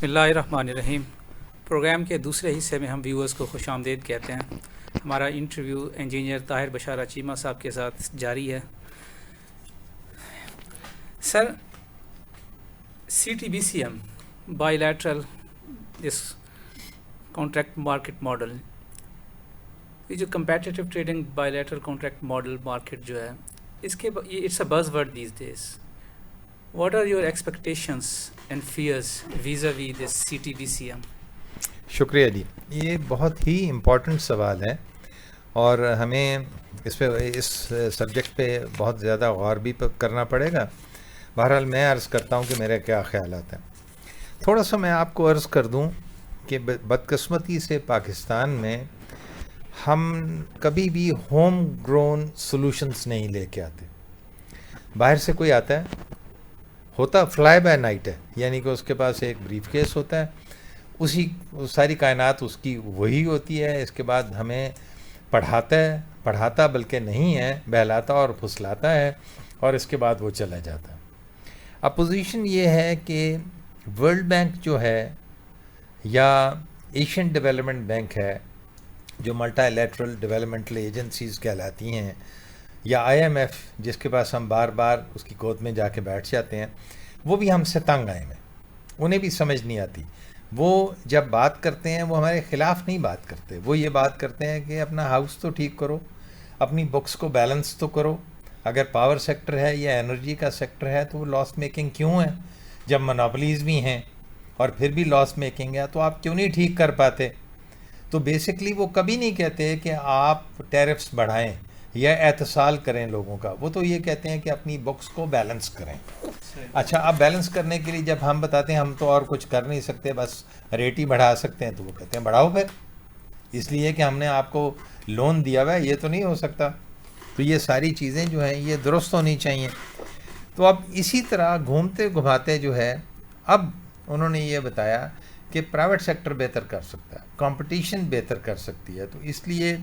بسم اللہ الرحمن الرحیم. پروگرام کے دوسرے حصے میں ہم ویورز کو خوش آمدید کہتے ہیں. ہمارا انٹرویو انجینئر طاہر بشارہ چیمہ صاحب کے ساتھ جاری ہے. Sir, C T B C M bilateral اس کانٹریکٹ مارکیٹ ماڈل, یہ جو competitive trading bilateral contract model market جو ہے, اس کے it's a buzz word these days. What are your expectations and fears vis-a-vis this CTBCM? شکریہ جی, یہ بہت ہی امپورٹنٹ سوال ہے اور ہمیں اس سبجیکٹ پہ بہت زیادہ غور بھی کرنا پڑے گا. بہرحال میں عرض کرتا ہوں کہ میرے کیا خیالات ہیں. تھوڑا سا میں آپ کو عرض کر دوں کہ بدقسمتی سے پاکستان میں ہم کبھی بھی ہوم گرون سولوشنز نہیں لے کے آتے. باہر سے کوئی آتا ہے, ہوتا فلائی بائی نائٹ ہے, یعنی کہ اس کے پاس ایک بریف کیس ہوتا ہے, اسی ساری کائنات اس کی وہی ہوتی ہے. اس کے بعد ہمیں پڑھاتا بلکہ نہیں ہے, بہلاتا اور پھسلاتا ہے, اور اس کے بعد وہ چلا جاتا ہے. اپوزیشن یہ ہے کہ ورلڈ بینک جو ہے یا ایشین ڈیولپمنٹ بینک ہے, جو ملٹی لیٹرل ڈیولپمنٹل ایجنسیز کہلاتی ہیں, یا آئی ایم ایف جس کے پاس ہم بار بار اس کی گود میں جا کے بیٹھ جاتے ہیں, وہ بھی ہم سے تنگ آئے ہیں. انہیں بھی سمجھ نہیں آتی. وہ جب بات کرتے ہیں وہ ہمارے خلاف نہیں بات کرتے, وہ یہ بات کرتے ہیں کہ اپنا ہاؤس تو ٹھیک کرو, اپنی بکس کو بیلنس تو کرو. اگر پاور سیکٹر ہے یا انرجی کا سیکٹر ہے تو وہ لاس میکنگ کیوں ہے؟ جب منوپلیز بھی ہیں اور پھر بھی لاس میکنگ ہے تو آپ کیوں نہیں ٹھیک کر پاتے؟ تو بیسکلی وہ کبھی نہیں کہتے کہ آپ ٹیرفس بڑھائیں یا احتسال کریں لوگوں کا. وہ تو یہ کہتے ہیں کہ اپنی بکس کو بیلنس کریں. اچھا, اب بیلنس کرنے کے لیے جب ہم بتاتے ہیں ہم تو اور کچھ کر نہیں سکتے, بس ریٹ ہی بڑھا سکتے ہیں, تو وہ کہتے ہیں بڑھاؤ پھر, اس لیے کہ ہم نے آپ کو لون دیا ہوا ہے, یہ تو نہیں ہو سکتا. تو یہ ساری چیزیں جو ہیں یہ درست ہونی چاہیے. تو اب اسی طرح گھومتے گھماتے جو ہے, اب انہوں نے یہ بتایا کہ پرائیویٹ سیکٹر بہتر کر سکتا ہے, کمپٹیشن بہتر کر سکتی ہے, تو اس لیے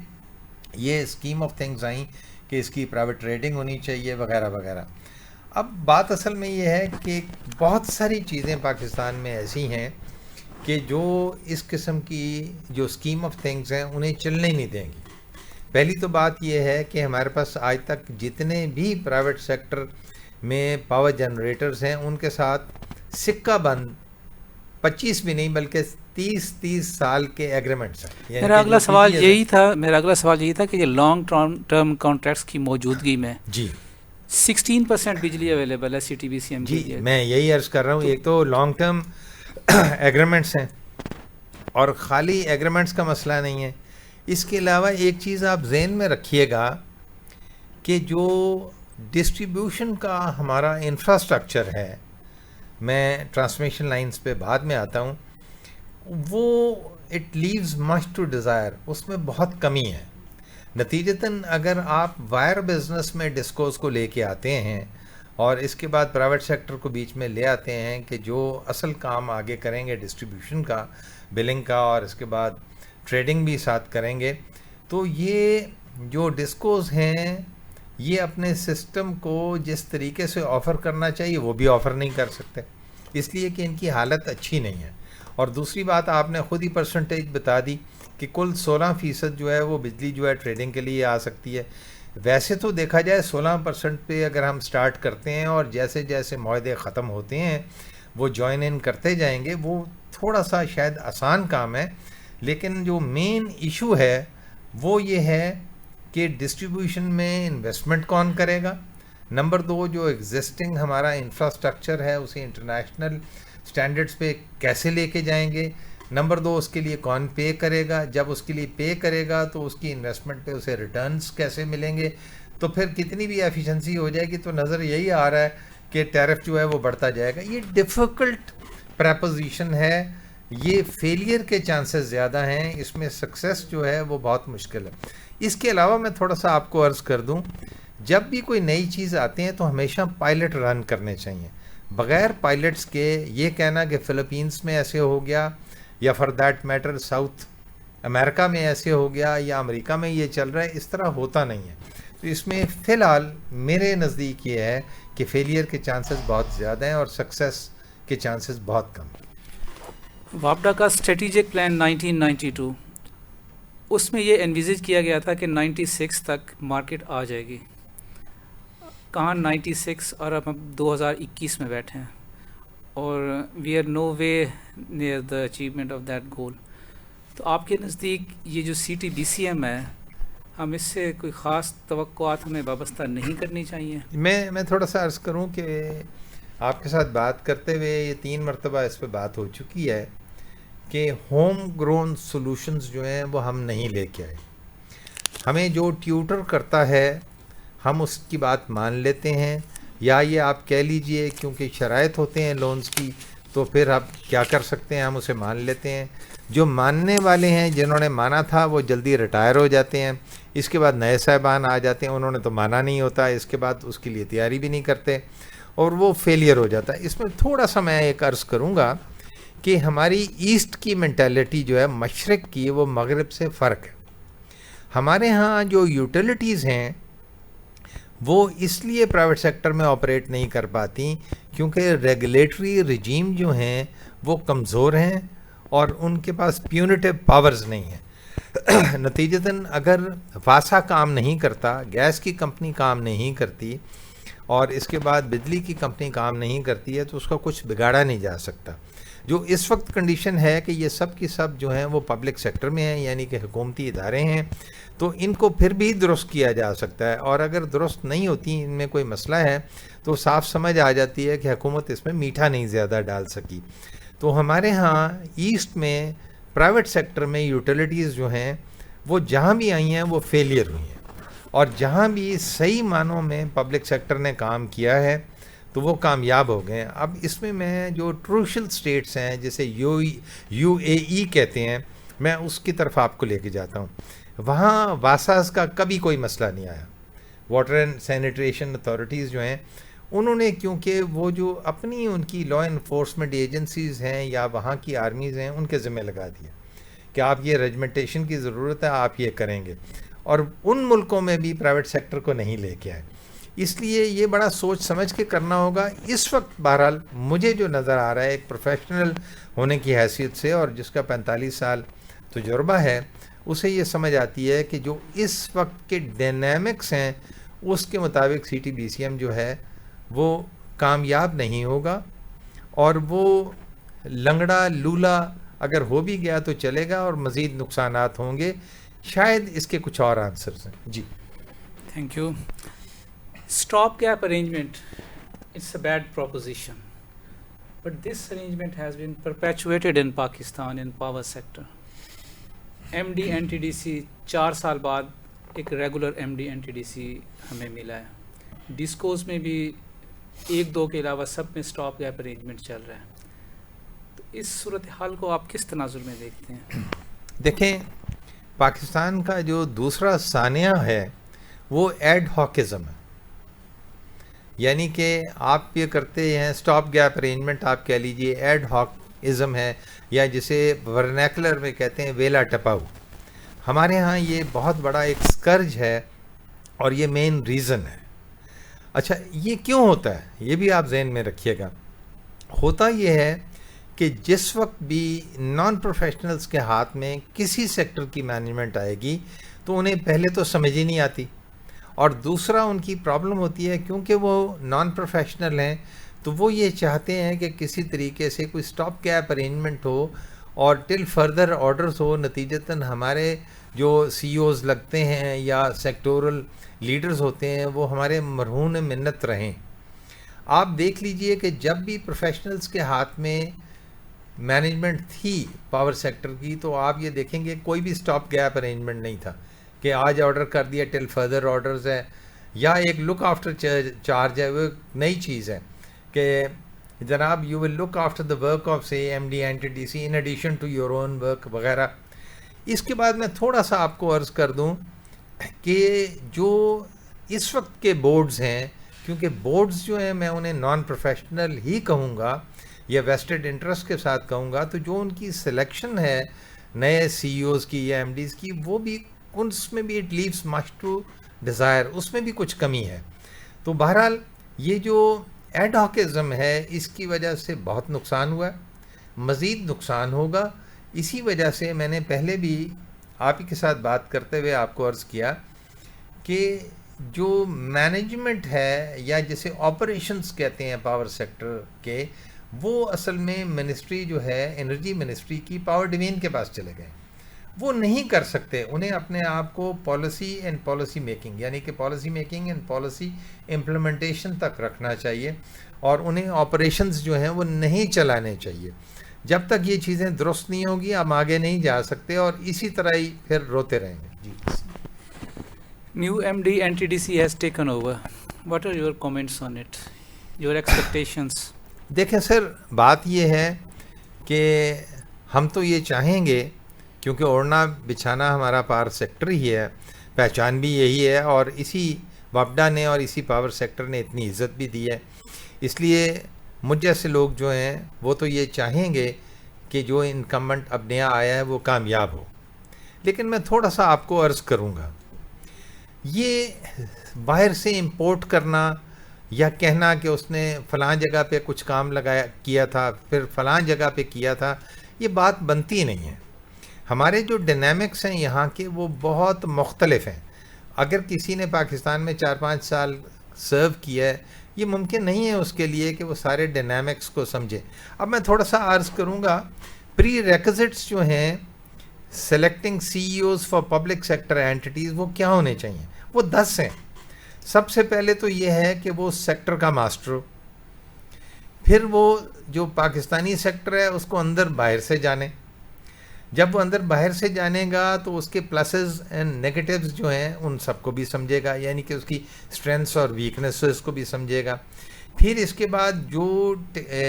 یہ اسکیم آف تھنگز آئیں کہ اس کی پرائیویٹ ٹریڈنگ ہونی چاہیے وغیرہ وغیرہ. اب بات اصل میں یہ ہے کہ بہت ساری چیزیں پاکستان میں ایسی ہیں کہ جو اس قسم کی جو اسکیم آف تھنگز ہیں انہیں چلنے ہی نہیں دیں گی. پہلی تو بات یہ ہے کہ ہمارے پاس آج تک جتنے بھی پرائیویٹ سیکٹر میں پاور جنریٹرز ہیں ان کے ساتھ سکہ بند 25 بھی نہیں بلکہ 30 سال کے ایگریمنٹس ہیں. میرا اگلا سوال یہی تھا کہ یہ لانگ ٹرم کانٹریکٹس کی موجودگی میں جی 16% بجلی اویلیبل ہے C T B C M G, میں یہی عرض کر رہا ہوں. ایک تو لانگ ٹرم ایگریمنٹس ہیں اور خالی ایگریمنٹس کا مسئلہ نہیں ہے. اس کے علاوہ ایک چیز آپ ذہن میں رکھیے گا کہ جو ڈسٹریبیوشن کا ہمارا انفراسٹرکچر ہے, میں ٹرانسمیشن لائنز پہ بعد میں آتا ہوں, وہ it leaves much to desire, اس میں بہت کمی ہے. نتیجتاً اگر آپ وائر بزنس میں ڈسکوز کو لے کے آتے ہیں اور اس کے بعد پرائیویٹ سیکٹر کو بیچ میں لے آتے ہیں کہ جو اصل کام آگے کریں گے ڈسٹریبیوشن کا, بلنگ کا, اور اس کے بعد ٹریڈنگ بھی ساتھ کریں گے, تو یہ جو ڈسکوز ہیں یہ اپنے سسٹم کو جس طریقے سے آفر کرنا چاہیے وہ بھی آفر نہیں کر سکتے, اس لیے کہ ان کی حالت اچھی نہیں ہے. اور دوسری بات آپ نے خود ہی پرسنٹیج بتا دی کہ کل 16% جو ہے وہ بجلی جو ہے ٹریڈنگ کے لیے آ سکتی ہے. ویسے تو دیکھا جائے 16% پہ اگر ہم سٹارٹ کرتے ہیں اور جیسے جیسے معاہدے ختم ہوتے ہیں وہ جوائن ان کرتے جائیں گے, وہ تھوڑا سا شاید آسان کام ہے. لیکن جو مین ایشو ہے وہ یہ ہے کہ ڈسٹریبیوشن میں انویسٹمنٹ کون کرے گا. نمبر 2, جو ایگزسٹنگ ہمارا انفراسٹرکچر ہے اسے انٹرنیشنل سٹینڈرڈز پہ کیسے لے کے جائیں گے. نمبر 2, اس کے لیے کون پے کرے گا. جب اس کے لیے پے کرے گا تو اس کی انویسٹمنٹ پہ اسے ریٹرنز کیسے ملیں گے. تو پھر کتنی بھی ایفیشنسی ہو جائے گی تو نظر یہی آ رہا ہے کہ ٹیرف جو ہے وہ بڑھتا جائے گا. یہ ڈیفیکلٹ پریپوزیشن ہے, یہ فیلئر کے چانسز زیادہ ہیں, اس میں سکسیس جو ہے وہ بہت مشکل ہے. اس کے علاوہ میں تھوڑا سا آپ کو عرض کر دوں, جب بھی کوئی نئی چیز آتی ہیں تو ہمیشہ پائلٹ رن کرنے چاہیے. بغیر پائلٹس کے یہ کہنا کہ فلپینس میں ایسے ہو گیا یا فار دیٹ میٹر ساؤتھ امریکہ میں ایسے ہو گیا یا امریکہ میں یہ چل رہا ہے, اس طرح ہوتا نہیں ہے. تو اس میں فی الحال میرے نزدیک یہ ہے کہ فیلئر کے چانسز بہت زیادہ ہیں اور سکسیس کے چانسز بہت کم ہیں. وابڈا کا اسٹریٹجک پلان 1992 اس میں یہ انویزج کیا گیا تھا کہ 96 تک مارکیٹ آ جائے گی. کہاں 96 اور اب ہم 2021 میں بیٹھے ہیں اور we are no way near the achievement of that goal. تو آپ کے نزدیک یہ جو CTBCM ہے ہم اس سے کوئی خاص توقعات ہمیں وابستہ نہیں کرنی چاہیے؟ میں تھوڑا سا عرض کروں کہ آپ کے ساتھ بات کرتے ہوئے یہ 3 مرتبہ اس پہ بات ہو چکی ہے کہ ہوم گرون سولوشنز جو ہیں وہ ہم نہیں لے کے آئے. ہمیں جو ٹیوٹر کرتا ہے ہم اس کی بات مان لیتے ہیں، یا یہ آپ کہہ لیجئے کیونکہ شرائط ہوتے ہیں لونز کی تو پھر آپ کیا کر سکتے ہیں، ہم اسے مان لیتے ہیں. جو ماننے والے ہیں جنہوں نے مانا تھا وہ جلدی ریٹائر ہو جاتے ہیں، اس کے بعد نئے صاحبان آ جاتے ہیں، انہوں نے تو مانا نہیں ہوتا، اس کے بعد اس کے لیے تیاری بھی نہیں کرتے اور وہ فیلئر ہو جاتا ہے. اس میں تھوڑا سا میں ایک عرض کروں گا کہ ہماری ایسٹ کی مینٹیلٹی جو ہے مشرق کی وہ مغرب سے فرق ہے. ہمارے ہاں جو یوٹیلیٹیز ہیں وہ اس لیے پرائیویٹ سیکٹر میں آپریٹ نہیں کر پاتی کیونکہ ریگولیٹری رجیم جو ہیں وہ کمزور ہیں اور ان کے پاس پیونیٹیو پاورز نہیں ہیں. نتیجتاً اگر واسا کام نہیں کرتا، گیس کی کمپنی کام نہیں کرتی اور اس کے بعد بجلی کی کمپنی کام نہیں کرتی ہے تو اس کا کچھ بگاڑا نہیں جا سکتا. جو اس وقت کنڈیشن ہے کہ یہ سب کی سب جو ہیں وہ پبلک سیکٹر میں ہیں، یعنی کہ حکومتی ادارے ہیں، تو ان کو پھر بھی درست کیا جا سکتا ہے. اور اگر درست نہیں ہوتی، ان میں کوئی مسئلہ ہے تو صاف سمجھ آ جاتی ہے کہ حکومت اس میں میٹھا نہیں زیادہ ڈال سکی. تو ہمارے ہاں ایسٹ میں پرائیویٹ سیکٹر میں یوٹیلیٹیز جو ہیں وہ جہاں بھی آئی ہیں وہ فیلئر ہوئی ہیں، اور جہاں بھی صحیح معنوں میں پبلک سیکٹر نے کام کیا ہے تو وہ کامیاب ہو گئے ہیں. اب اس میں جو ٹروشل سٹیٹس ہیں جیسے UAE کہتے ہیں، میں اس کی طرف آپ کو لے کے جاتا ہوں. وہاں واساز کا کبھی کوئی مسئلہ نہیں آیا. واٹر اینڈ سینیٹریشن اتھارٹیز جو ہیں انہوں نے، کیونکہ وہ جو اپنی ان کی لا انفورسمنٹ ایجنسیز ہیں یا وہاں کی آرمیز ہیں ان کے ذمہ لگا دیا کہ آپ یہ ریجمنٹیشن کی ضرورت ہے، آپ یہ کریں گے. اور ان ملکوں میں بھی پرائیویٹ سیکٹر کو نہیں لے کے آئے. اس لیے یہ بڑا سوچ سمجھ کے کرنا ہوگا. اس وقت بہرحال مجھے جو نظر آ رہا ہے ایک پروفیشنل ہونے کی حیثیت سے اور جس کا 45 سال تجربہ ہے، اسے یہ سمجھ آتی ہے کہ جو اس وقت کے ڈائنامکس ہیں اس کے مطابق CTBCM جو ہے وہ کامیاب نہیں ہوگا، اور وہ لنگڑا لولا اگر ہو بھی گیا تو چلے گا اور مزید نقصانات ہوں گے. شاید اس کے کچھ اور آنسرز ہیں. جی thank you. Stop gap arrangement, it's a bad proposition, but this arrangement has been perpetuated in Pakistan in power sector. MD NTDC 4 سال بعد ایک ریگولر MD NTDC ہمیں ملا ہے. ڈسکوز میں بھی 1-2 کے علاوہ سب میں اسٹاپ گیپ ارینجمنٹ چل رہا ہے. تو اس صورتحال کو آپ کس تناظر میں دیکھتے ہیں؟ دیکھیں، پاکستان کا جو دوسرا ثانیہ ہے وہ ایڈ ہاکزم ہے. یعنی کہ آپ یہ کرتے ہیں اسٹاپ گیپ ارینجمنٹ، آپ کہہ لیجئے ایڈ ہاکزم ہے، یا جسے ورنیکولر میں کہتے ہیں ویلا ٹپاؤ. ہمارے ہاں یہ بہت بڑا ایک سکرج ہے اور یہ مین ریزن ہے. اچھا، یہ کیوں ہوتا ہے یہ بھی آپ ذہن میں رکھیے گا. ہوتا یہ ہے کہ جس وقت بھی نان پروفیشنلز کے ہاتھ میں کسی سیکٹر کی مینجمنٹ آئے گی تو انہیں پہلے تو سمجھ ہی نہیں آتی، اور دوسرا ان کی پرابلم ہوتی ہے کیونکہ وہ نان پروفیشنل ہیں تو وہ یہ چاہتے ہیں کہ کسی طریقے سے کوئی اسٹاپ گیپ ارینجمنٹ ہو اور ٹل فردر آرڈرز ہو. نتیجتاً ہمارے جو CEOs لگتے ہیں یا سیکٹورل لیڈرز ہوتے ہیں وہ ہمارے مرہون منت رہیں. آپ دیکھ لیجئے کہ جب بھی پروفیشنلز کے ہاتھ میں مینجمنٹ تھی پاور سیکٹر کی تو آپ یہ دیکھیں گے کوئی بھی اسٹاپ گیپ ارینجمنٹ نہیں تھا کہ آج آرڈر کر دیا ٹل فردر آرڈرز ہے، یا ایک لک آفٹر چارج ہے. وہ نئی چیز ہے کہ جناب you will look after the work of سے MD NTDC in addition to your own work وغیرہ. اس کے بعد میں تھوڑا سا آپ کو عرض کر دوں کہ جو اس وقت کے بورڈز ہیں، کیونکہ بورڈز جو ہیں میں انہیں نان پروفیشنل ہی کہوں گا یا ویسٹڈ انٹرسٹ کے ساتھ کہوں گا، تو جو ان کی سلیکشن ہے نئے CEOs کی یا MDs کی، وہ بھی اس میں بھی it leaves much to desire, اس میں بھی کچھ کمی ہے. تو بہرحال یہ جو ایڈ ہاکزم ہے اس کی وجہ سے بہت نقصان ہوا ہے. مزید نقصان ہوگا. اسی وجہ سے میں نے پہلے بھی آپ ہی کے ساتھ بات کرتے ہوئے آپ کو عرض کیا کہ جو مینجمنٹ ہے یا جسے آپریشنز کہتے ہیں پاور سیکٹر کے، وہ اصل میں منسٹری جو ہے انرجی منسٹری کی پاور ڈوین کے پاس چلے گئے. وہ نہیں کر سکتے. انہیں اپنے آپ کو پالیسی اینڈ پالیسی میکنگ یعنی کہ policy making and policy implementation تک رکھنا چاہیے، اور انہیں آپریشنز جو ہیں وہ نہیں چلانے چاہیے. جب تک یہ چیزیں درست نہیں ہوگی ہم آگے نہیں جا سکتے، اور اسی طرح ہی پھر روتے رہیں گے. جی. New MD NTDC has taken over. What are your comments on it? Your expectations? دیکھیں سر، بات یہ ہے کہ ہم تو یہ چاہیں گے، کیونکہ اوڑھنا بچھانا ہمارا پاور سیکٹر ہی ہے، پہچان بھی یہی ہے، اور اسی وابڈا نے اور اسی پاور سیکٹر نے اتنی عزت بھی دی ہے. اس لیے مجھ جیسے لوگ جو ہیں وہ تو یہ چاہیں گے کہ جو انکمبنٹ اب نیا آیا ہے وہ کامیاب ہو. لیکن میں تھوڑا سا آپ کو عرض کروں گا، یہ باہر سے امپورٹ کرنا یا کہنا کہ اس نے فلاں جگہ پہ کچھ کام کیا تھا پھر فلاں جگہ پہ کیا تھا، یہ بات بنتی نہیں ہے. ہمارے جو ڈائنامکس ہیں یہاں کے وہ بہت مختلف ہیں. اگر کسی نے پاکستان میں 4-5 سال سرو کیا ہے، یہ ممکن نہیں ہے اس کے لیے کہ وہ سارے ڈائنامکس کو سمجھے. اب میں تھوڑا سا عرض کروں گا، پری ریکوزٹس جو ہیں selecting C E Os for public sector entities وہ کیا ہونے چاہیے؟ وہ 10 ہیں. سب سے پہلے تو یہ ہے کہ وہ سیکٹر کا ماسٹر ہو، پھر وہ جو پاکستانی سیکٹر ہے اس کو اندر باہر سے جانے. جب وہ اندر باہر سے جانے گا تو اس کے پلسز اینڈ نیگیٹیوز جو ہیں ان سب کو بھی سمجھے گا، یعنی کہ اس کی اسٹرینتھس اور ویکنیسز کو بھی سمجھے گا. پھر اس کے بعد جو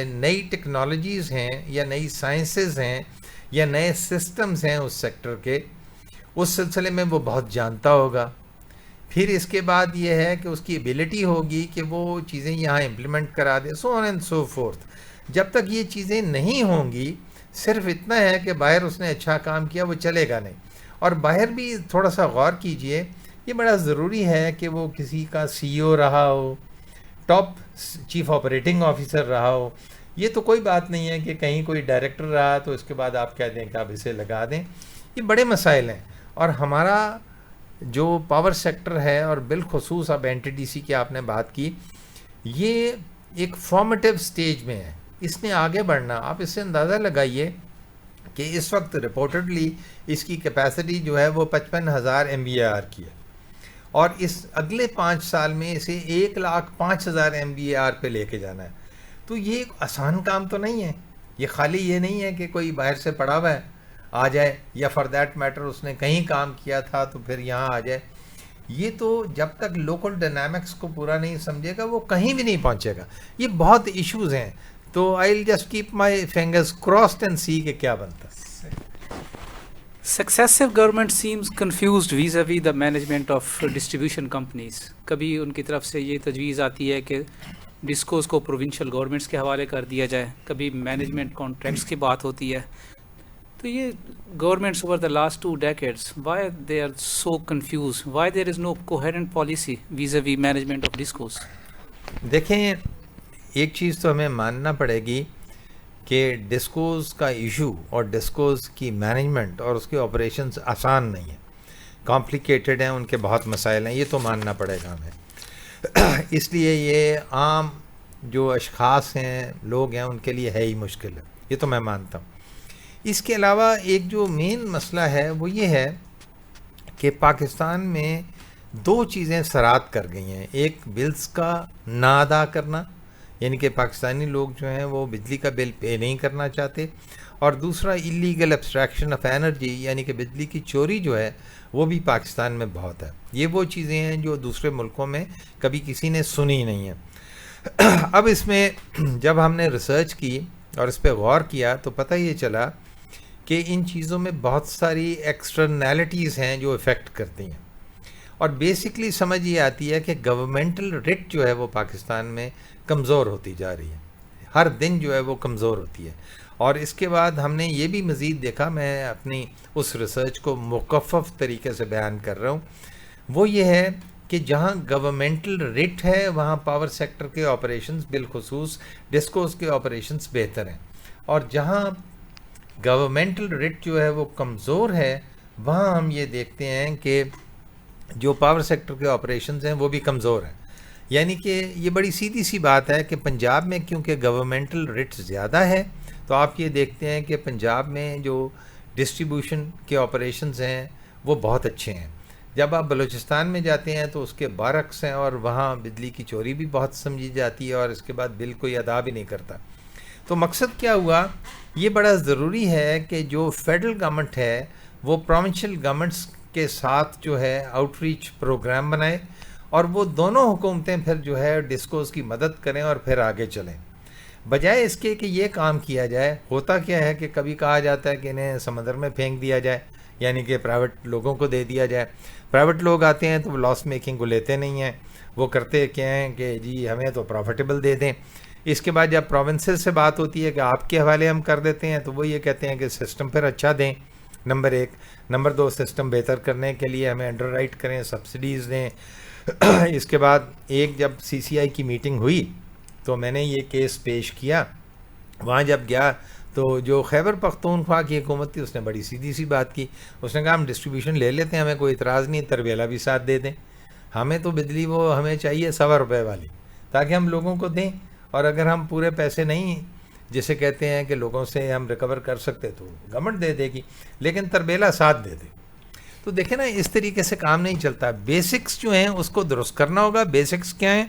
نئی ٹیکنالوجیز ہیں یا نئی سائنسز ہیں یا نئے سسٹمز ہیں اس سیکٹر کے، اس سلسلے میں وہ بہت جانتا ہوگا. پھر اس کے بعد یہ ہے کہ اس کی ایبلٹی ہوگی کہ وہ چیزیں یہاں امپلیمنٹ کرا دے، سو آن اینڈ سو فورتھ. جب تک یہ چیزیں نہیں ہوں گی، صرف اتنا ہے کہ باہر اس نے اچھا کام کیا وہ چلے گا نہیں. اور باہر بھی تھوڑا سا غور کیجئے، یہ بڑا ضروری ہے کہ وہ کسی کا سی او رہا ہو، ٹاپ چیف آپریٹنگ آفیسر رہا ہو. یہ تو کوئی بات نہیں ہے کہ کہیں کوئی ڈائریکٹر رہا تو اس کے بعد آپ کہہ دیں کہ آپ اسے لگا دیں. یہ بڑے مسائل ہیں، اور ہمارا جو پاور سیکٹر ہے اور بالخصوص اب این ٹی ڈی سی کی آپ نے بات کی، یہ ایک فارمیٹیو سٹیج میں ہے. اس نے آگے بڑھنا. آپ اس سے اندازہ لگائیے کہ اس وقت رپورٹڈلی اس کی کیپیسٹی جو ہے وہ 55,000 MVAR کی ہے، اور اس اگلے 5 سال میں اسے 1,05,000 MVAR پہ لے کے جانا ہے. تو یہ ایک آسان کام تو نہیں ہے. یہ خالی یہ نہیں ہے کہ کوئی باہر سے پڑھا ہوا ہے آ جائے، یا فار دیٹ میٹر اس نے کہیں کام کیا تھا تو پھر یہاں آ جائے. یہ تو جب تک لوکل ڈائنامکس کو پورا نہیں سمجھے گا وہ کہیں بھی نہیں پہنچے گا. یہ بہت ایشوز ہیں. تو I will just keep my fingers crossed and see کہ کیا بنتا. Successive government seems confused vis-a-vis the management of distribution companies. کبھی ان کی طرف سے یہ تجویز آتی ہے کہ ڈسکوز کو پروونشل گورنمنٹس کے حوالے کر دیا جائے، کبھی مینجمنٹ کانٹریکٹس کی بات ہوتی ہے. تو یہ governments over the last 2 decades, why they are so confused? Why there is no coherent policy vis-a-vis management of discos? دیکھیں، ایک چیز تو ہمیں ماننا پڑے گی کہ ڈسکوز کا ایشو اور ڈسکوز کی مینجمنٹ اور اس کے آپریشنز آسان نہیں ہیں، کمپلیکیٹڈ ہیں، ان کے بہت مسائل ہیں. یہ تو ماننا پڑے گا ہمیں. اس لیے یہ عام جو اشخاص ہیں، لوگ ہیں، ان کے لیے ہے ہی مشکل ہے. یہ تو میں مانتا ہوں. اس کے علاوہ ایک جو مین مسئلہ ہے وہ یہ ہے کہ پاکستان میں 2 چیزیں سرات کر گئی ہیں. ایک بلز کا نہ ادا کرنا، یعنی کہ پاکستانی لوگ جو ہیں وہ بجلی کا بل پے نہیں کرنا چاہتے، اور دوسرا ایلیگل ایبسٹریکشن آف انرجی، یعنی کہ بجلی کی چوری جو ہے وہ بھی پاکستان میں بہت ہے. یہ وہ چیزیں ہیں جو دوسرے ملکوں میں کبھی کسی نے سنی نہیں ہیں. اب اس میں جب ہم نے ریسرچ کی اور اس پہ غور کیا تو پتہ یہ چلا کہ ان چیزوں میں بہت ساری ایکسٹرنیلٹیز ہیں جو افیکٹ کرتی ہیں. اور بیسکلی سمجھ یہ آتی ہے کہ گورنمنٹل رٹ جو ہے وہ پاکستان میں کمزور ہوتی جا رہی ہے، ہر دن جو ہے وہ کمزور ہوتی ہے. اور اس کے بعد ہم نے یہ بھی مزید دیکھا، میں اپنی اس ریسرچ کو مکفف طریقے سے بیان کر رہا ہوں، وہ یہ ہے کہ جہاں گورنمنٹل رٹ ہے وہاں پاور سیکٹر کے آپریشنز بالخصوص ڈسکوز کے آپریشنز بہتر ہیں. اور جہاں گورنمنٹل رٹ جو ہے وہ کمزور ہے وہاں ہم یہ دیکھتے ہیں کہ جو پاور سیکٹر کے آپریشنز ہیں وہ بھی کمزور ہیں. یعنی کہ یہ بڑی سیدھی سی بات ہے کہ پنجاب میں کیونکہ گورنمنٹل رٹ زیادہ ہے تو آپ یہ دیکھتے ہیں کہ پنجاب میں جو ڈسٹریبیوشن کے آپریشنز ہیں وہ بہت اچھے ہیں. جب آپ بلوچستان میں جاتے ہیں تو اس کے برعکس ہیں اور وہاں بجلی کی چوری بھی بہت سمجھی جاتی ہے اور اس کے بعد بل کوئی ادا بھی نہیں کرتا. تو مقصد کیا ہوا, یہ بڑا ضروری ہے کہ جو فیڈرل گورنمنٹ ہے وہ پروونشل گورنمنٹس کے ساتھ جو ہے آؤٹ ریچ پروگرام بنائے اور وہ دونوں حکومتیں پھر جو ہے ڈسکوز کی مدد کریں اور پھر آگے چلیں, بجائے اس کے کہ یہ کام کیا جائے. ہوتا کیا ہے کہ کبھی کہا جاتا ہے کہ انہیں سمندر میں پھینک دیا جائے, یعنی کہ پرائیویٹ لوگوں کو دے دیا جائے. پرائیویٹ لوگ آتے ہیں تو وہ لاس میکنگ کو لیتے نہیں ہیں, وہ کرتے کیا ہیں کہ جی ہمیں تو پروفیٹیبل دے دیں. اس کے بعد جب پروونسز سے بات ہوتی ہے کہ آپ کے حوالے ہم کر دیتے ہیں تو وہ یہ کہتے ہیں کہ سسٹم پھر اچھا دیں, نمبر 1. نمبر 2, سسٹم بہتر کرنے کے لیے ہمیں انڈر رائٹ کریں, سبسڈیز دیں. اس کے بعد ایک جب CCI کی میٹنگ ہوئی تو میں نے یہ کیس پیش کیا. وہاں جب گیا تو جو خیبر پختونخوا کی حکومت تھی اس نے بڑی سیدھی سی بات کی. اس نے کہا ہم ڈسٹریبیوشن لے لیتے ہیں, ہمیں کوئی اعتراض نہیں, تربیلا بھی ساتھ دے دیں, ہمیں تو بجلی وہ ہمیں چاہیے 100 روپے والی تاکہ ہم لوگوں کو دیں, اور اگر ہم پورے پیسے نہیں جسے کہتے ہیں کہ لوگوں سے ہم ریکور کر سکتے تو گورنمنٹ دے دے گی, لیکن تربیلا ساتھ دے دے. تو دیکھیں نا اس طریقے سے کام نہیں چلتا. بیسکس جو ہیں اس کو درست کرنا ہوگا. بیسکس کیا ہیں؟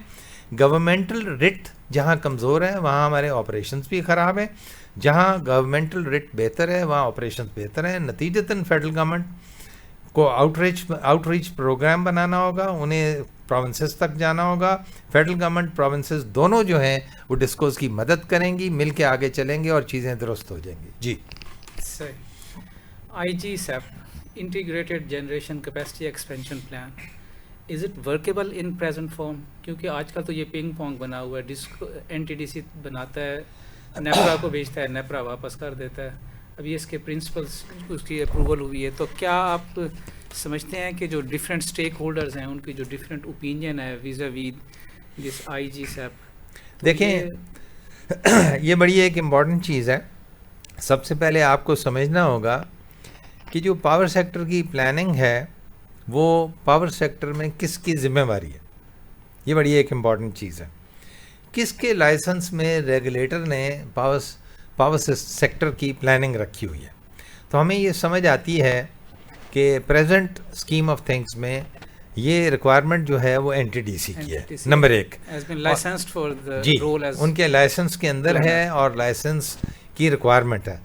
گورنمنٹل رٹ جہاں کمزور ہے وہاں ہمارے آپریشنز بھی خراب ہیں, جہاں گورنمنٹل رٹ بہتر ہے وہاں آپریشنز بہتر ہیں. نتیجتاً فیڈرل گورنمنٹ کو آؤٹ ریچ پروگرام بنانا ہوگا, انہیں پروونسز تک جانا ہوگا. فیڈرل گورنمنٹ پروونسز دونوں جو ہیں وہ ڈسکوز کی مدد کریں گی, مل کے آگے چلیں گے اور چیزیں درست ہو جائیں گی. جی صحیح. IGCEP integrated generation capacity expansion plan, is it workable in present form? کیونکہ آج کل تو یہ پنگ پونگ بنا ہوا ہے, NTDC بناتا ہے, نیپرا کو بھیجتا ہے, نیپرا واپس کر دیتا ہے. ابھی اس کے پرنسپلس اس کی اپروول ہوئی ہے, تو کیا آپ سمجھتے ہیں کہ جو ڈفرینٹ اسٹیک ہولڈرز ہیں ان کی جو ڈفرینٹ اوپینین ہے ویزا دس IGCEP؟ دیکھیں یہ بڑی ایک امپورٹنٹ چیز ہے. سب سے پہلے آپ کو سمجھنا ہوگا کہ جو پاور سیکٹر کی پلاننگ ہے وہ پاور سیکٹر میں کس کی ذمہ داری ہے, یہ بڑی ایک امپورٹنٹ چیز ہے. کس کے لائسنس میں ریگولیٹر نے پاور سیکٹر کی پلاننگ رکھی ہوئی ہے. تو ہمیں یہ سمجھ آتی ہے کہ پریزنٹ اسکیم آف تھنگس میں یہ ریکوائرمنٹ جو ہے وہ NTDC کی ہے, نمبر 1. جی ان کے لائسنس کے اندر ہے اور لائسنس کی ریکوائرمنٹ ہے.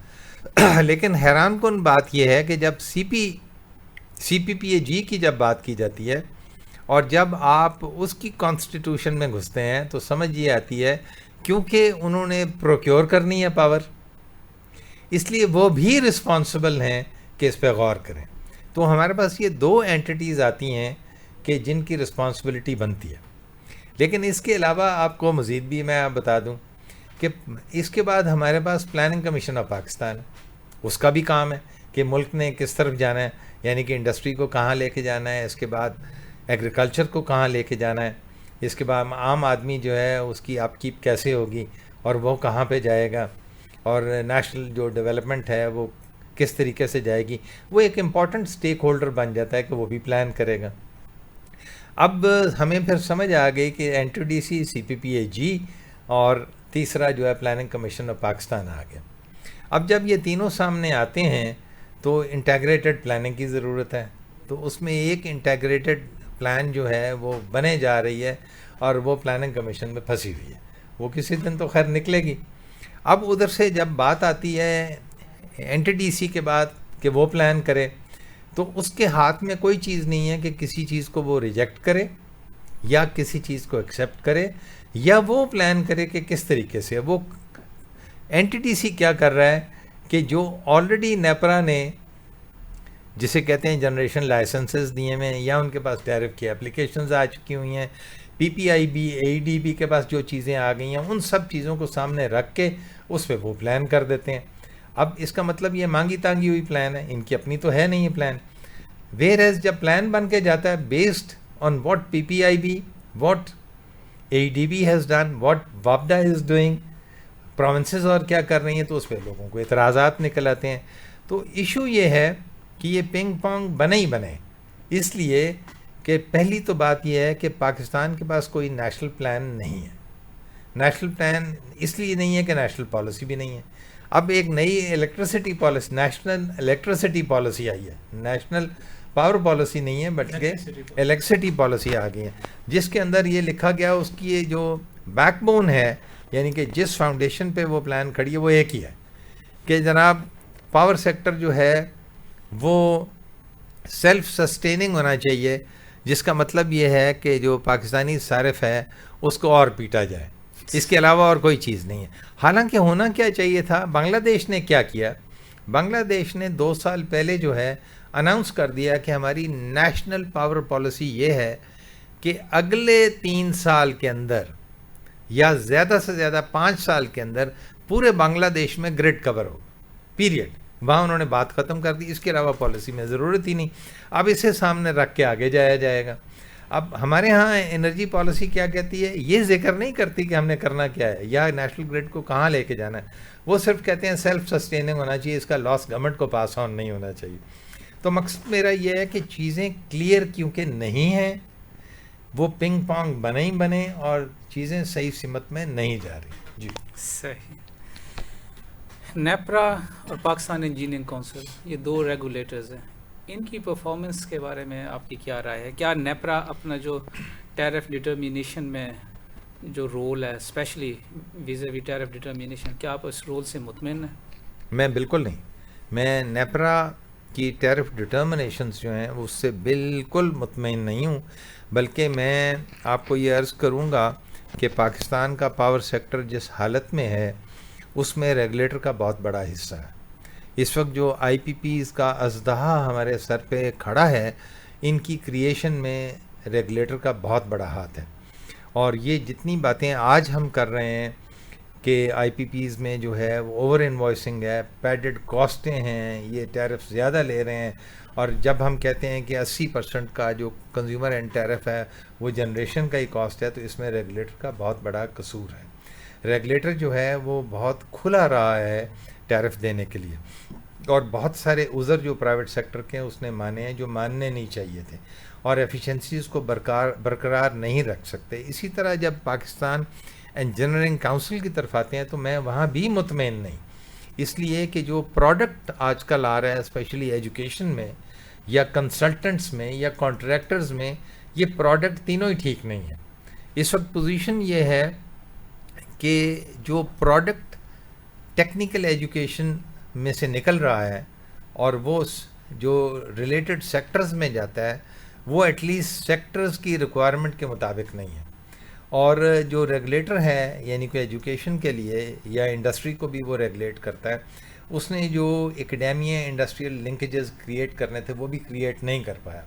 لیکن حیران کن بات یہ ہے کہ جب CPPAG کی جب بات کی جاتی ہے اور جب آپ اس کی کانسٹیٹیوشن میں گھستے ہیں تو سمجھ یہ آتی ہے کیونکہ انہوں نے پروکیور کرنی ہے پاور, اس لیے وہ بھی رسپانسبل ہیں کہ اس پہ غور کریں. تو ہمارے پاس یہ 2 اینٹیز آتی ہیں کہ جن کی رسپانسبلٹی بنتی ہے. لیکن اس کے علاوہ آپ کو مزید بھی میں بتا دوں کہ اس کے بعد ہمارے پاس پلاننگ کمیشن آف پاکستان, اس کا بھی کام ہے کہ ملک نے کس طرف جانا ہے, یعنی کہ انڈسٹری کو کہاں لے کے جانا ہے, اس کے بعد ایگریکلچر کو کہاں لے کے جانا ہے, اس کے بعد عام آدمی جو ہے اس کی اپ کیپ کیسے ہوگی اور وہ کہاں پہ جائے گا, اور نیشنل جو ڈیولپمنٹ ہے وہ کس طریقے سے جائے گی. وہ ایک امپورٹنٹ اسٹیک ہولڈر بن جاتا ہے کہ وہ بھی پلان کرے گا. اب ہمیں پھر سمجھ آ گئی کہ NTDC, CPPAG اور تیسرا جو ہے پلاننگ کمیشن آف پاکستان آ گیا. اب جب یہ تینوں سامنے آتے ہیں تو انٹیگریٹڈ پلاننگ کی ضرورت ہے. تو اس میں ایک انٹیگریٹڈ پلان جو ہے وہ بنے جا رہی ہے اور وہ پلاننگ کمیشن میں پھنسی ہوئی ہے. وہ کسی دن تو خیر نکلے گی. اب ادھر سے جب بات آتی ہے NTDC کے بعد کہ وہ پلان کرے, تو اس کے ہاتھ میں کوئی چیز نہیں ہے کہ کسی چیز کو وہ ریجیکٹ کرے یا کسی چیز کو ایکسیپٹ کرے یا وہ پلان کرے کہ کس طریقے سے. وہ NTDC کیا کر رہا ہے کہ جو آلریڈی نیپرا نے جسے کہتے ہیں جنریشن لائسنسز دیے ہوئے ہیں یا ان کے پاس ٹیرف کی اپلیکیشنز آ چکی ہوئی ہیں, PPIB, AEDB کے پاس جو چیزیں آ گئی ہیں, ان سب چیزوں کو سامنے رکھ کے اس پہ وہ پلان کر دیتے ہیں. اب اس کا مطلب یہ مانگی تانگی ہوئی پلان ہے, ان کی اپنی تو ہے نہیں یہ پلان. ویئر ایز جب پلان بن کے جاتا ہے based on what PPIB, what AEDB has done, what WAPDA is doing, provinces اور کیا کر رہی ہیں، تو اس پہ لوگوں کو اعتراضات نکل آتے ہیں. تو ایشو یہ ہے کہ یہ پنگ پونگ بنے ہی بنے، اس لیے کہ پہلی تو بات یہ ہے کہ پاکستان کے پاس کوئی نیشنل پلان نہیں ہے. نیشنل پلان اس لیے نہیں ہے کہ نیشنل پالیسی بھی نہیں ہے. اب ایک نئی electricity policy, national electricity policy آئی ہے، نیشنل پاور پالیسی نہیں ہے بلکہ الیکٹریسٹی پالیسی آ گئی ہے، جس کے اندر یہ لکھا گیا اس کی یہ جو بیک بون ہے، یعنی کہ جس فاؤنڈیشن پہ وہ پلان کھڑی ہے وہ ایک ہی ہے کہ جناب پاور سیکٹر جو ہے وہ سیلف سسٹیننگ ہونا چاہیے، جس کا مطلب یہ ہے کہ جو پاکستانی صارف ہے اس کو اور پیٹا جائے، اس کے علاوہ اور کوئی چیز نہیں ہے. حالانکہ ہونا کیا چاہیے تھا، بنگلہ دیش نے کیا کیا، بنگلہ دیش نے 2 سال پہلے جو ہے اناؤنس کر دیا کہ ہماری نیشنل پاور پالیسی یہ ہے کہ اگلے 3 سال کے اندر یا زیادہ سے زیادہ 5 سال کے اندر پورے بنگلہ دیش میں گرڈ کور ہو، پیریڈ. وہاں انہوں نے بات ختم کر دی، اس کے علاوہ پالیسی میں ضرورت ہی نہیں. اب اسے سامنے رکھ کے آگے جایا جائے گا. اب ہمارے ہاں انرجی پالیسی کیا کہتی ہے، یہ ذکر نہیں کرتی کہ ہم نے کرنا کیا ہے یا نیشنل گرڈ کو کہاں لے کے جانا ہے. وہ صرف کہتے ہیں سیلف سسٹیننگ ہونا چاہیے، اس کا لاس گورنمنٹ کو پاس آن نہیں ہونا چاہیے. تو مقصد میرا یہ ہے کہ چیزیں کلیئر کیونکہ نہیں ہیں، وہ پنگ پونگ بنے ہی بنے اور چیزیں صحیح سمت میں نہیں جا رہی. جی صحیح. نیپرا اور پاکستان انجینئرنگ کونسل، یہ 2 ریگولیٹرز ہیں، ان کی پرفارمنس کے بارے میں آپ کی کیا رائے ہے؟ کیا نیپرا اپنا جو ٹیرف ڈٹرمینیشن میں جو رول ہے، اسپیشلی ویزا وی ٹیرف ڈٹرمینیشن، کیا آپ اس رول سے مطمئن ہیں؟ میں بالکل نہیں. میں نیپرا کی ٹیرف ڈٹرمنیشنز جو ہیں اس سے بالکل مطمئن نہیں ہوں، بلکہ میں آپ کو یہ عرض کروں گا کہ پاکستان کا پاور سیکٹر جس حالت میں ہے اس میں ریگولیٹر کا بہت بڑا حصہ ہے. اس وقت جو آئی پی پیز کا اژدہا ہمارے سر پہ کھڑا ہے، ان کی کریشن میں ریگولیٹر کا بہت بڑا ہاتھ ہے. اور یہ جتنی باتیں آج ہم کر رہے ہیں کہ آئی پی پیز میں جو ہے وہ اوور انوائسنگ ہے، پیڈڈ کاسٹیں ہیں، یہ ٹیرف زیادہ لے رہے ہیں، اور جب ہم کہتے ہیں کہ 80% کا جو کنزیومر اینڈ ٹیرف ہے وہ جنریشن کا ہی کاسٹ ہے، تو اس میں ریگولیٹر کا بہت بڑا قصور ہے. ریگولیٹر جو ہے وہ بہت کھلا رہا ہے ٹیرف دینے کے لیے، اور بہت سارے عذر جو پرائیویٹ سیکٹر کے اس نے مانے ہیں جو ماننے نہیں چاہیے تھے، اور ایفیشنسیز کو برقرار نہیں رکھ سکتے. اسی طرح جب پاکستان انجینئرنگ کونسل کی طرف آتے ہیں تو میں وہاں بھی مطمئن نہیں، اس لیے کہ جو پروڈکٹ آج کل آ رہا ہے اسپیشلی ایجوکیشن میں یا کنسلٹنٹس میں یا کانٹریکٹرز میں، یہ پروڈکٹ تینوں ہی ٹھیک نہیں ہے. اس وقت پوزیشن یہ ہے کہ جو پروڈکٹ ٹیکنیکل ایجوکیشن میں سے نکل رہا ہے اور وہ جو ریلیٹڈ سیکٹرز میں جاتا ہے وہ ایٹ لیسٹ سیکٹرز کی ریکوائرمنٹ کے مطابق نہیں ہے. اور جو ریگولیٹر ہے یعنی کہ ایجوکیشن کے لیے یا انڈسٹری کو بھی وہ ریگولیٹ کرتا ہے، اس نے جو اکیڈیمیا انڈسٹریل لنکیجز کریٹ کرنے تھے وہ بھی کریٹ نہیں کر پایا.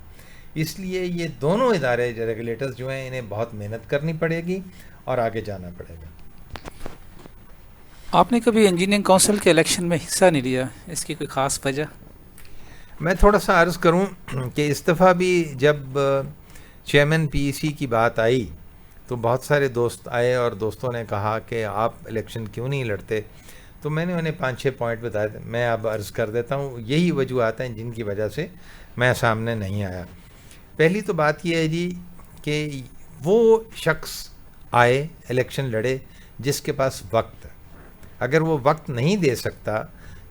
اس لیے یہ دونوں ادارے جو ریگولیٹرز جو ہیں انہیں بہت محنت کرنی پڑے گی اور آگے جانا پڑے گا. آپ نے کبھی انجینئرنگ کونسل کے الیکشن میں حصہ نہیں لیا، اس کی کوئی خاص وجہ؟ میں تھوڑا سا عرض کروں کہ اس دفعہ بھی جب چیئرمین پی ای سی کی بات آئی تو بہت سارے دوست آئے اور دوستوں نے کہا کہ آپ الیکشن کیوں نہیں لڑتے، تو میں نے انہیں 5-6 پوائنٹ بتائے. میں اب عرض کر دیتا ہوں، یہی وجوہات ہیں جن کی وجہ سے میں سامنے نہیں آیا. پہلی تو بات یہ ہے جی کہ وہ شخص آئے الیکشن لڑے جس کے پاس وقت ہے. اگر وہ وقت نہیں دے سکتا،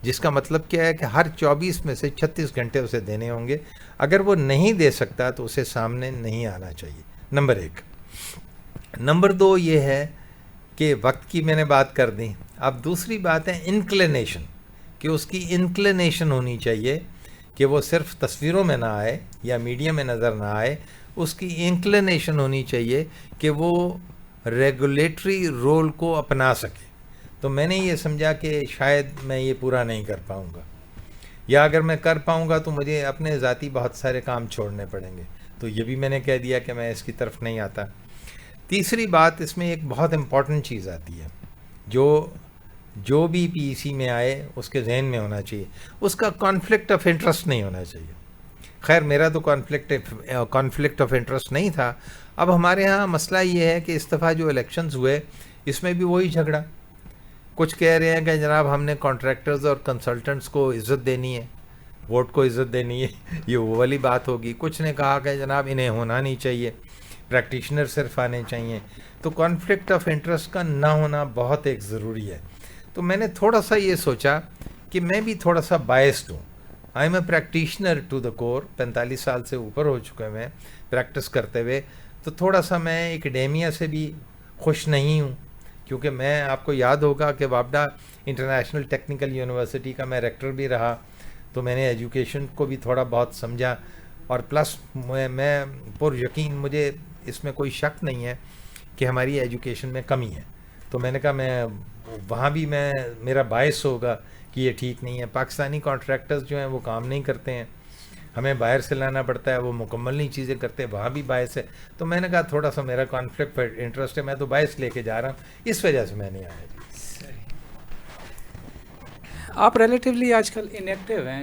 جس کا مطلب کیا ہے کہ ہر 24 میں سے 36 گھنٹے اسے دینے ہوں گے، اگر وہ نہیں دے سکتا تو اسے سامنے نہیں آنا چاہیے. نمبر 1. نمبر 2 یہ ہے کہ وقت کی میں نے بات کر دی. اب دوسری بات ہے انکلینیشن، کہ اس کی انکلینیشن ہونی چاہیے کہ وہ صرف تصویروں میں نہ آئے یا میڈیا میں نظر نہ آئے، اس کی انکلینیشن ہونی چاہیے کہ وہ ریگولیٹری رول کو اپنا سکے. تو میں نے یہ سمجھا کہ شاید میں یہ پورا نہیں کر پاؤں گا، یا اگر میں کر پاؤں گا تو مجھے اپنے ذاتی بہت سارے کام چھوڑنے پڑیں گے. تو یہ بھی میں نے کہہ دیا کہ میں اس کی طرف نہیں آتا. تیسری بات، اس میں ایک بہت امپورٹنٹ چیز آتی ہے جو بھی پی ای سی میں آئے اس کے ذہن میں ہونا چاہیے، اس کا کانفلکٹ آف انٹرسٹ نہیں ہونا چاہیے. خیر میرا تو کانفلکٹ آف انٹرسٹ نہیں تھا. اب ہمارے ہاں مسئلہ یہ ہے کہ اس دفعہ جو الیکشنز ہوئے اس میں بھی وہی جھگڑا کچھ کہہ رہے ہیں کہ جناب ہم نے کانٹریکٹرز اور کنسلٹنٹس کو عزت دینی ہے، ووٹ کو عزت دینی ہے، یہ وہ والی بات ہوگی. کچھ نے کہا کہ جناب انہیں ہونا نہیں چاہیے، پریکٹیشنر صرف آنے چاہیے. تو کانفلکٹ آف انٹرسٹ کا نہ ہونا بہت ایک ضروری ہے. تو میں نے تھوڑا سا یہ سوچا کہ میں بھی تھوڑا سا بائسڈ ہوں. I am a practitioner to the core, 45 سال سے اوپر ہو چکے میں پریکٹس کرتے ہوئے. تو تھوڑا سا میں ایکڈیمیا سے بھی خوش نہیں ہوں، کیونکہ میں آپ کو یاد ہوگا کہ وابڈا انٹرنیشنل ٹیکنیکل یونیورسٹی کا میں ریکٹر بھی رہا، تو میں نے ایجوکیشن کو بھی تھوڑا بہت سمجھا. اور پلس میں پر یقین، مجھے اس میں کوئی شک نہیں ہے کہ ہماری ایجوکیشن میں کمی ہے. تو میں نے کہا میں وہاں بھی میرا باعث ہوگا کہ یہ ٹھیک نہیں ہے. پاکستانی کانٹریکٹرز جو ہیں وہ کام نہیں کرتے ہیں، ہمیں باہر سے لانا پڑتا ہے، وہ مکمل نہیں چیزیں کرتے، وہاں بھی باعث ہے. تو میں نے کہا تھوڑا سا میرا کانفلکٹ انٹرسٹ ہے، میں تو باعث لے کے جا رہا ہوں، اس وجہ سے میں نہیں آیا. آپ ریلیٹیولی آج کل انیکٹیو ہیں،